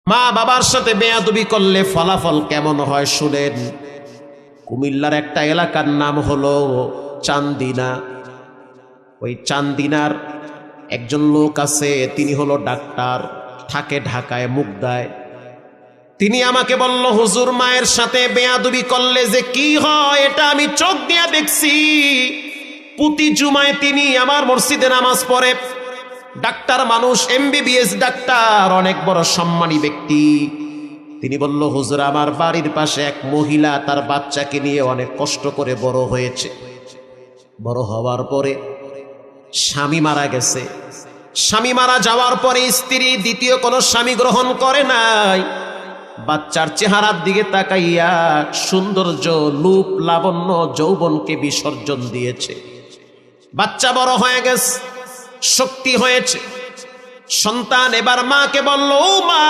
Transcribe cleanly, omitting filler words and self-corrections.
মা বাবার সাথে বেয়াদবি করলে ফলাফল কেমন হয় শুনেন। কুমিল্লার একটা এলাকার নাম হলো চান্দিনা। ওই চান্দিনার একজন লোক আছে, তিনি হলো ডাক্তার, থাকে ঢাকায় মুগদায়। তিনি আমাকে বলল, হুজুর মায়ের সাথে বেয়াদবি করলে যে কি হয় এটা আমি চোখ দিয়ে দেখছি। প্রতি জুমায় তিনি আমার মসজিদে নামাজ পড়ে। ডাক্তার মানুষ, MBBS ডাক্তার, অনেক বড় সম্মানী ব্যক্তি। তিনি বলল, হুজুর আমার বাড়ির পাশে এক মহিলা তার বাচ্চাকে নিয়ে অনেক কষ্ট করে বড় হয়েছে। বড় হওয়ার পরে স্বামী মারা গেছে। স্বামী মারা যাওয়ার পরে স্ত্রী দ্বিতীয় কোনো স্বামী গ্রহণ করে নাই। বাচ্চার চেহারার দিকে তাকাইয়া সৌন্দর্য, রূপ, লাবণ্য, যৌবনকে বিসর্জন দিয়েছে। বাচ্চা বড় হয়ে গেছে, শক্তি হয়েছে। সন্তান এবার মাকে বলল, ও মা,